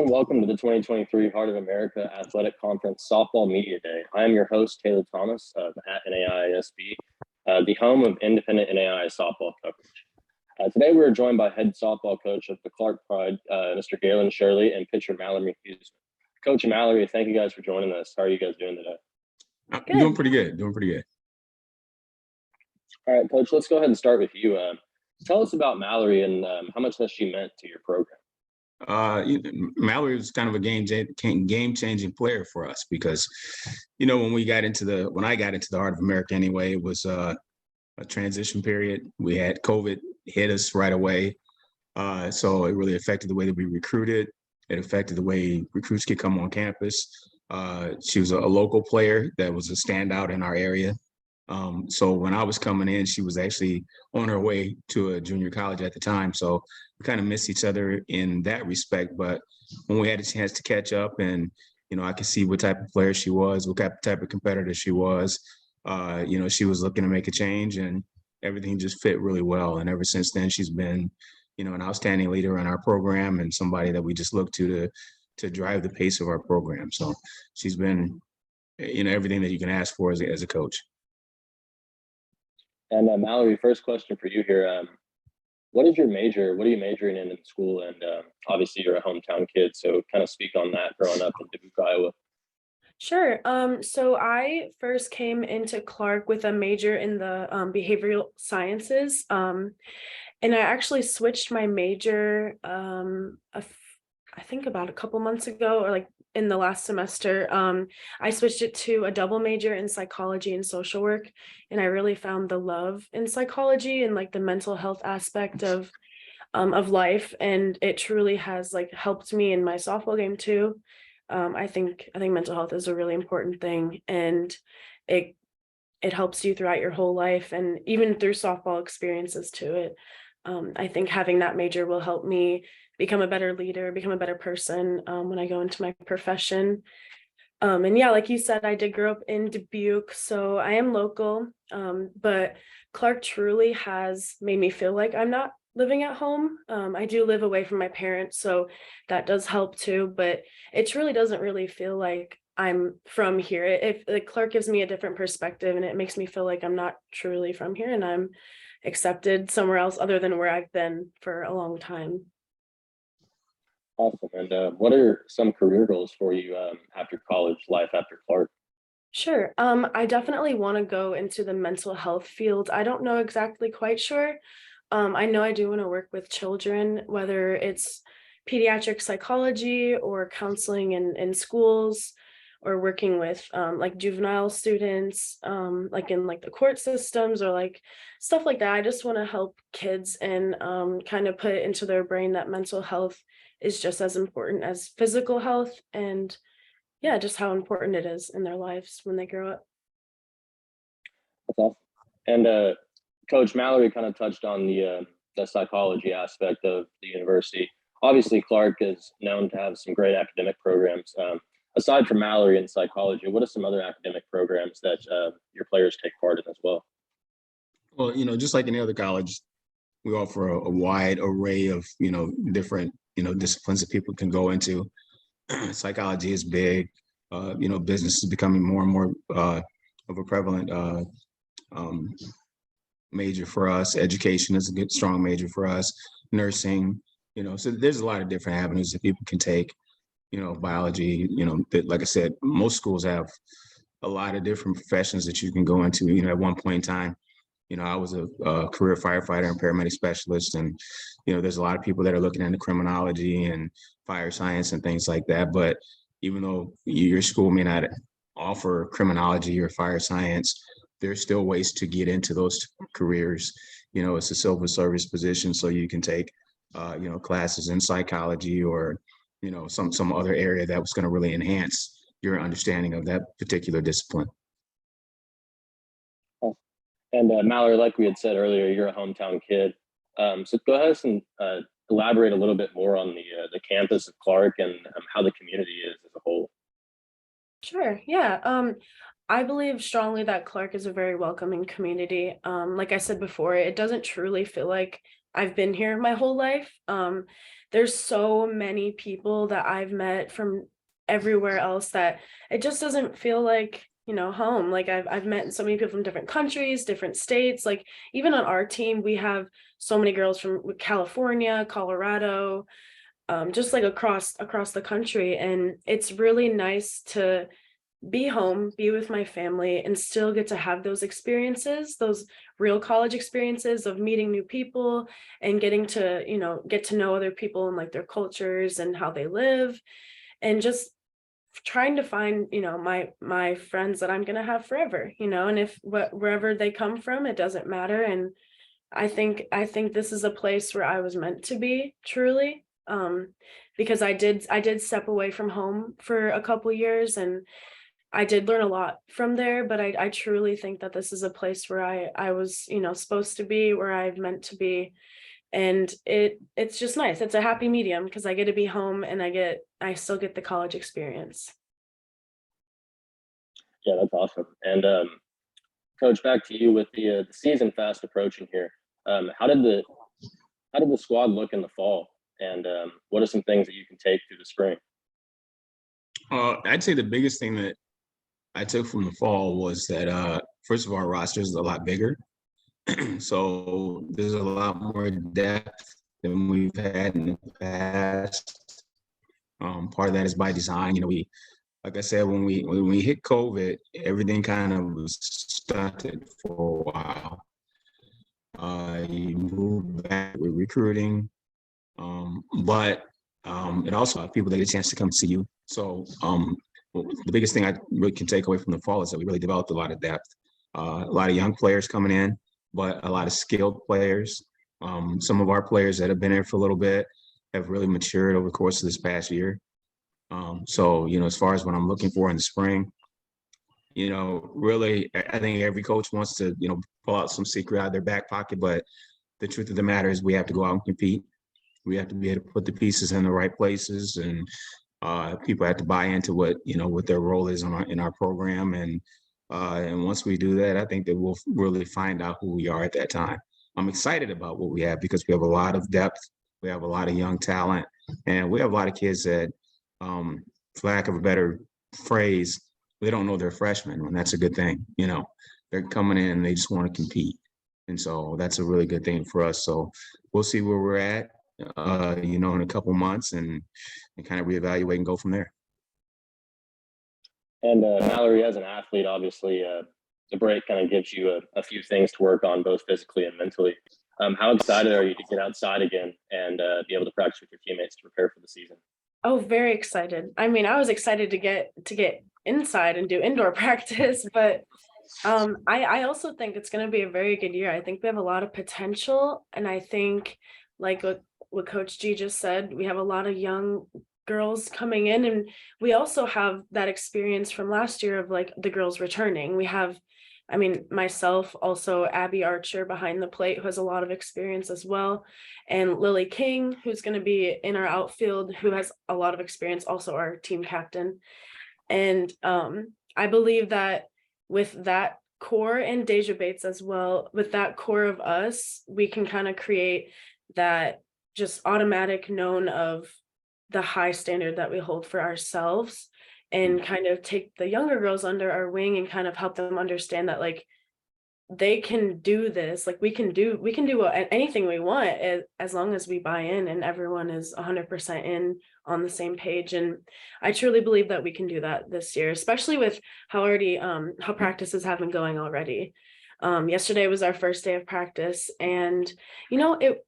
Welcome to the 2023 Heart of America Athletic Conference Softball Media Day. I am your host, Taylor Thomas at NAISB, the home of independent NAI softball coverage. Today, we're joined by head softball coach of the Clarke Pride, Mr. Garland Shirley, and pitcher Mallory Huseman. Coach Mallory, thank you guys for joining us. How are you guys doing today? I'm doing pretty good. All right, Coach, let's go ahead and start with you. Tell us about Mallory and how much has she meant to your program? Mallory was kind of a game-changing player for us because, when I got into the Heart of America anyway, it was a transition period. We had COVID hit us right away. So it really affected the way that we recruited. It affected the way recruits could come on campus. She was a local player that was a standout in our area. So when I was coming in, she was actually on her way to a junior college at the time. So we kind of missed each other in that respect. But when we had a chance to catch up and, I could see what type of player she was, what type of competitor she was, she was looking to make a change and everything just fit really well. And ever since then, she's been, an outstanding leader in our program and somebody that we just look to drive the pace of our program. So she's been, everything that you can ask for as a coach. And Mallory, first question for you here. What is your major? What are you majoring in school? And obviously you're a hometown kid, so kind of speak on that growing up in Dubuque, Iowa. Sure. So I first came into Clarke with a major in the behavioral sciences. And I actually switched my major, I think about a couple months ago, or like in the last semester. I switched it to a double major in psychology and social work. And I really found the love in psychology and like the mental health aspect of life. And it truly has like helped me in my softball game too. I think mental health is a really important thing, and it helps you throughout your whole life and even through softball experiences too. I think having that major will help me become a better leader, become a better person when I go into my profession. And yeah, like you said, I did grow up in Dubuque, so I am local, but Clarke truly has made me feel like I'm not living at home. I do live away from my parents, so that does help too, but it truly doesn't really feel like I'm from here. If like Clarke gives me a different perspective and it makes me feel like I'm not truly from here and I'm accepted somewhere else other than where I've been for a long time. Awesome. And what are some career goals for you after college life after Clarke? Sure. I definitely want to go into the mental health field. I don't know exactly quite sure. I know I do want to work with children, whether it's pediatric psychology or counseling in schools, or working with like juvenile students, like in like the court systems or like stuff like that. I just want to help kids and kind of put it into their brain that mental health is just as important as physical health, and yeah, just how important it is in their lives when they grow up. That's awesome. And Coach Mallory kind of touched on the psychology aspect of the university. Obviously, Clarke is known to have some great academic programs. Aside from Mallory and psychology, what are some other academic programs that your players take part in as well? Well, just like any other college, we offer a wide array of, different, disciplines that people can go into. Psychology is big. Business is becoming more and more of a prevalent major for us. Education is a good, strong major for us. Nursing, so there's a lot of different avenues that people can take. Biology, like I said, most schools have a lot of different professions that you can go into. At one point in time, I was a career firefighter and paramedic specialist, and there's a lot of people that are looking into criminology and fire science and things like that. But even though your school may not offer criminology or fire science, there's still ways to get into those careers. It's a civil service position, so you can take classes in psychology or some other area that was going to really enhance your understanding of that particular discipline. And Mallory, like we had said earlier, you're a hometown kid. So go ahead and elaborate a little bit more on the campus of Clarke and how the community is as a whole. Sure. Yeah. I believe strongly that Clarke is a very welcoming community. Like I said before, it doesn't truly feel like I've been here my whole life. There's so many people that I've met from everywhere else that it just doesn't feel like, home. Like I've met so many people from different countries, different states. Like even on our team, we have so many girls from California, Colorado, just like across the country. And it's really nice to be home, be with my family, and still get to have those experiences, those real college experiences of meeting new people and getting to, get to know other people and like their cultures and how they live, and just trying to find, my friends that I'm gonna have forever, and if wherever they come from, it doesn't matter. And I think this is a place where I was meant to be, truly. Because I did step away from home for a couple years, and I did learn a lot from there, but I truly think that this is a place where I was, supposed to be, where I've meant to be. And it's just nice. It's a happy medium because I get to be home and I still get the college experience. Yeah, that's awesome. And Coach, back to you with the season fast approaching here. How did the squad look in the fall? And what are some things that you can take through the spring? I'd say the biggest thing that I took from the fall was that first of all, our roster is a lot bigger. So there's a lot more depth than we've had in the past. Part of that is by design. We, like I said, when we hit COVID, everything kind of was stunted for a while. You move back with recruiting, but it also people that get a chance to come see you. So the biggest thing I really can take away from the fall is that we really developed a lot of depth, a lot of young players coming in, but a lot of skilled players. Some of our players that have been here for a little bit have really matured over the course of this past year. So, as far as what I'm looking for in the spring, really, I think every coach wants to, pull out some secret out of their back pocket, but the truth of the matter is we have to go out and compete. We have to be able to put the pieces in the right places, and people have to buy into what their role is in our program. And once we do that, I think that we'll really find out who we are at that time. I'm excited about what we have because we have a lot of depth. We have a lot of young talent, and we have a lot of kids that, for lack of a better phrase, they don't know they're freshmen, and that's a good thing. They're coming in and they just want to compete. And so that's a really good thing for us. So we'll see where we're at, in a couple months and kind of reevaluate and go from there. And Mallory, as an athlete, obviously, the break kind of gives you a few things to work on, both physically and mentally. How excited are you to get outside again and be able to practice with your teammates to prepare for the season? Oh, very excited. I mean, I was excited to get inside and do indoor practice, but I also think it's going to be a very good year. I think we have a lot of potential, and I think, like what Coach G just said, we have a lot of young girls coming in, and we also have that experience from last year of like the girls returning. We have, I mean, myself, also Abby Archer behind the plate, who has a lot of experience as well, and Lily King, who's going to be in our outfield, who has a lot of experience, also our team captain. And I believe that with that core, and Deja Bates as well, with that core of us, we can kind of create that just automatic known of the high standard that we hold for ourselves, and kind of take the younger girls under our wing and kind of help them understand that like they can do this. Like we can do anything we want as long as we buy in and everyone is 100% in on the same page. And I truly believe that we can do that this year, especially with how practices have been going already. Yesterday was our first day of practice, and it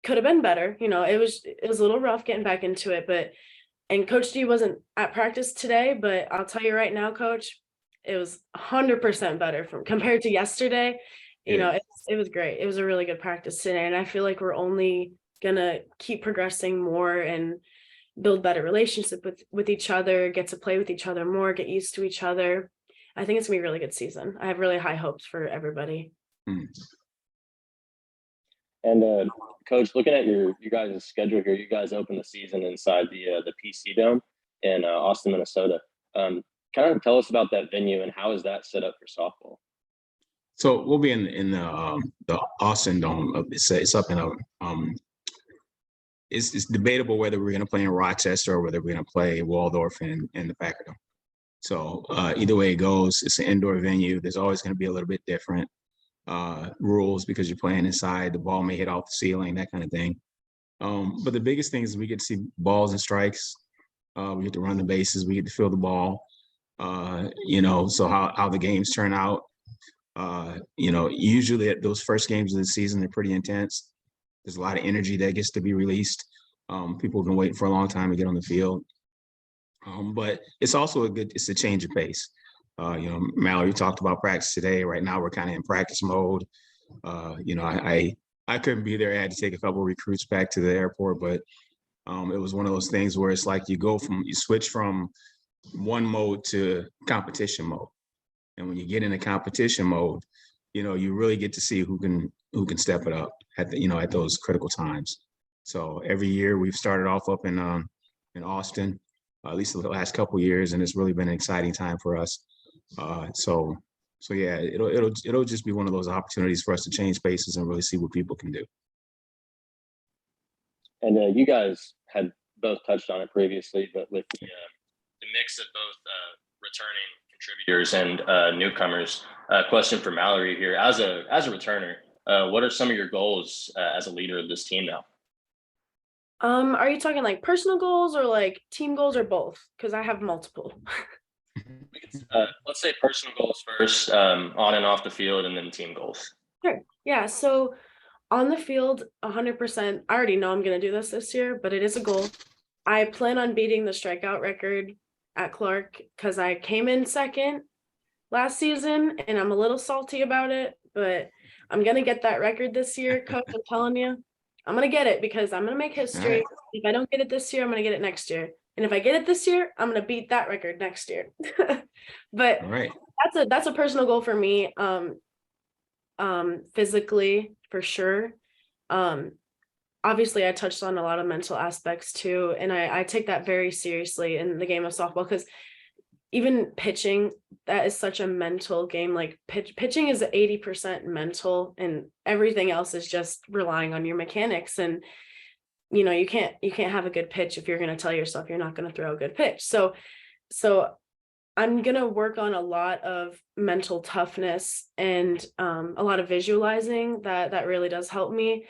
could have been better. It was a little rough getting back into it, and Coach D wasn't at practice today, but I'll tell you right now, Coach, it was 100% better compared to yesterday. It was great. It was a really good practice today, and I feel like we're only gonna keep progressing more and build better relationship with each other, get to play with each other more, get used to each other. I think it's gonna be a really good season. I have really high hopes for everybody. And Coach, looking at your guys' schedule here, you guys open the season inside the PC Dome in Austin, Minnesota. Kind of tell us about that venue and how is that set up for softball? So we'll be in the Austin Dome. It's up in a it's debatable whether we're going to play in Rochester or whether we're going to play Waldorf in the Packer Dome. So either way it goes, it's an indoor venue. There's always going to be a little bit different rules because you're playing inside. The ball may hit off the ceiling, that kind of thing. But the biggest thing is we get to see balls and strikes. We get to run the bases. We get to feel the ball. So how the games turn out. Usually at those first games of the season, they're pretty intense. There's a lot of energy that gets to be released. People have been waiting for a long time to get on the field. But it's also it's a change of pace. Mallory talked about practice today. Right now, we're kind of in practice mode. I couldn't be there. I had to take a couple of recruits back to the airport, but it was one of those things where it's like you switch from one mode to competition mode. And when you get into competition mode, you really get to see who can step it up at those critical times. So every year we've started off up in Austin, at least the last couple of years, and it's really been an exciting time for us. So yeah, it'll just be one of those opportunities for us to change paces and really see what people can do. And you guys had both touched on it previously, but with the mix of both returning contributors and newcomers, question for Mallory here: as a returner, what are some of your goals as a leader of this team now? Are you talking like personal goals or like team goals or both? Because I have multiple. Let's say personal goals first, on and off the field, and then team goals. Sure. Yeah. So on the field, 100%. I already know I'm going to do this year, but it is a goal. I plan on beating the strikeout record at Clarke because I came in second last season and I'm a little salty about it, but I'm going to get that record this year, Coach. I'm telling you, I'm going to get it because I'm going to make history. Right. If I don't get it this year, I'm going to get it next year. And if I get it this year, I'm going to beat that record next year. But Right. that's a personal goal for me. Physically, for sure. Obviously I touched on a lot of mental aspects too. And I take that very seriously in the game of softball, because even pitching, that is such a mental game. Like pitching is 80% mental and everything else is just relying on your mechanics. And you can't have a good pitch if you're going to tell yourself you're not going to throw a good pitch. So I'm going to work on a lot of mental toughness and a lot of visualizing that really does help me.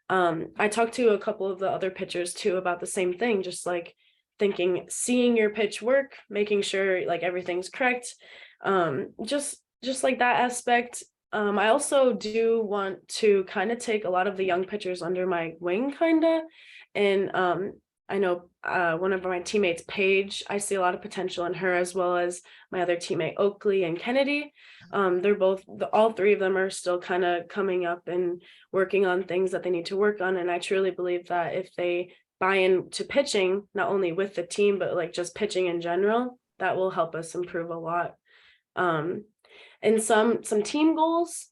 I talked to a couple of the other pitchers too about the same thing, just like seeing your pitch work, making sure like everything's correct. Just like that aspect. I also do want to kind of take a lot of the young pitchers under my wing and I know one of my teammates, Paige, I see a lot of potential in her, as well as my other teammate, Oakley and Kennedy. They're all three of them are still kind of coming up and working on things that they need to work on. And I truly believe that if they buy into pitching, not only with the team, but like just pitching in general, that will help us improve a lot. And some team goals,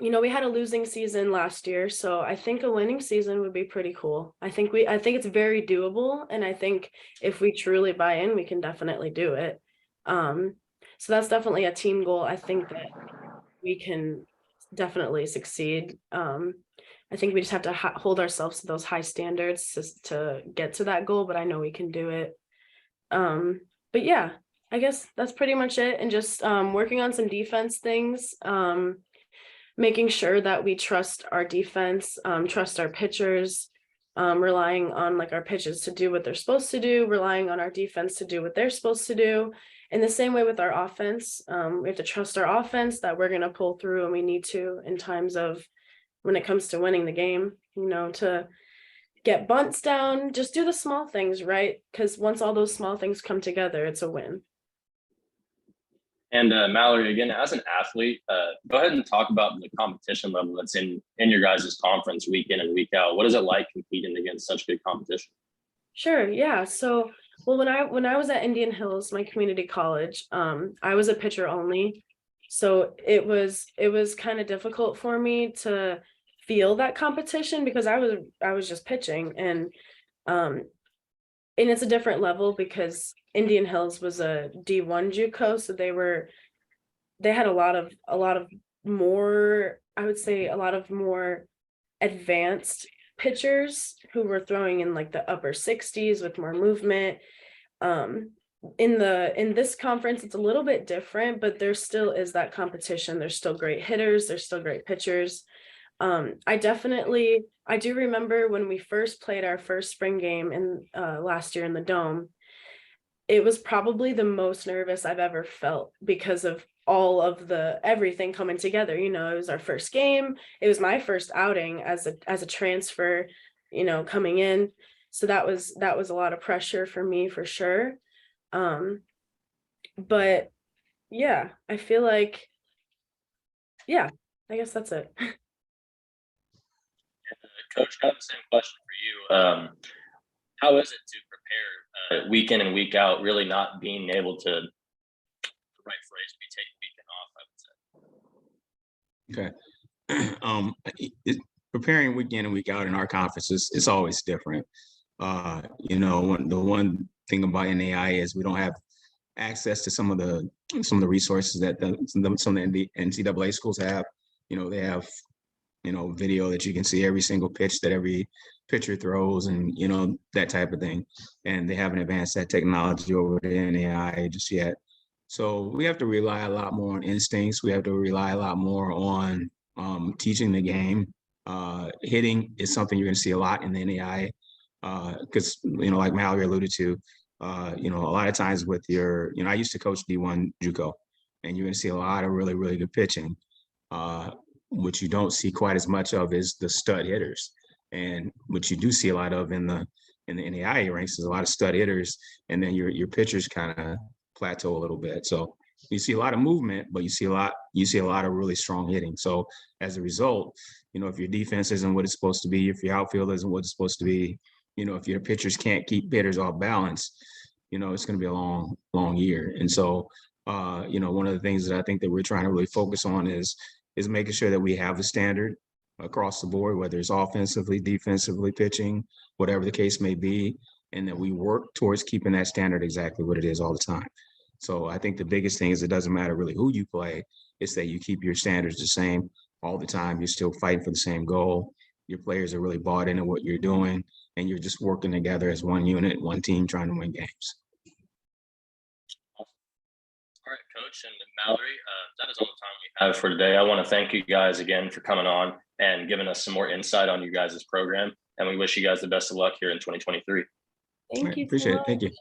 we had a losing season last year, so I think a winning season would be pretty cool. I think it's very doable, and I think if we truly buy in, we can definitely do it. So that's definitely a team goal. I think that we can definitely succeed. I think we just have to hold ourselves to those high standards to get to that goal, but I know we can do it. But yeah, I guess that's pretty much it. And just working on some defense things, making sure that we trust our defense, trust our pitchers, relying on like our pitchers to do what they're supposed to do, relying on our defense to do what they're supposed to do. In the same way with our offense, we have to trust our offense that we're going to pull through, and we need to in times of when it comes to winning the game, to get bunts down, just do the small things, right? Because once all those small things come together, it's a win. And Mallory, again, as an athlete, go ahead and talk about the competition level that's in your guys' conference week in and week out. What is it like competing against such good competition? Sure. Yeah. So, well, when I was at Indian Hills, my community college, I was a pitcher only. So it was kind of difficult for me to feel that competition because I was just pitching, and it's a different level because Indian Hills was a D1 JUCO, so they were they had a lot of more, I would say a lot of more advanced pitchers who were throwing in like the upper 60s with more movement. In this conference, it's a little bit different, but there still is that competition. There's still great hitters, there's still great pitchers. I do remember when we first played our first spring game in last year in the Dome. It was probably the most nervous I've ever felt because of all of the everything coming together. You know, it was our first game. It was my first outing as a transfer, you know, coming in. So that was a lot of pressure for me for sure. But yeah, I feel like, yeah, I guess that's it. Coach, kind of the same question for you. How is it to prepare week in and week out, really not being able to, the right phrase, be taking weekend off, I would say. Preparing week in and week out in our conferences, it's always different. You know, the one thing about NAI is we don't have access to some of the resources that some of the NCAA schools have. You know, they have, you know, video that you can see every single pitch that every pitcher throws, and you know, that type of thing. And they haven't advanced that technology over the NAI just yet. So we have to rely a lot more on instincts. We have to rely a lot more on teaching the game. Hitting is something you're going to see a lot in the NAI because, you know, like Mallory alluded to, you know, a lot of times with your, you know, I used to coach D1 JUCO, and you're going to see a lot of really, really good pitching. What you don't see quite as much of is the stud hitters. And what you do see a lot of in the NAIA ranks is a lot of stud hitters, and then your pitchers kind of plateau a little bit. So you see a lot of movement, but you see a lot of really strong hitting. So as a result, you know, if your defense isn't what it's supposed to be, if your outfield isn't what it's supposed to be, you know, if your pitchers can't keep hitters off balance, you know, it's going to be a long, long year. And so, you know, one of the things that I think that we're trying to really focus on is making sure that we have the standard across the board, whether it's offensively, defensively, pitching, whatever the case may be, and that we work towards keeping that standard exactly what it is all the time. So I think the biggest thing is it doesn't matter really who you play, it's that you keep your standards the same all the time. You're still fighting for the same goal. Your players are really bought into what you're doing, and you're just working together as one unit, one team trying to win games. All right, Coach and Mallory, that is all the time we have for today. I want to thank you guys again for coming on and giving us some more insight on you guys' program. And we wish you guys the best of luck here in 2023. Thank you. Appreciate it. Thank you.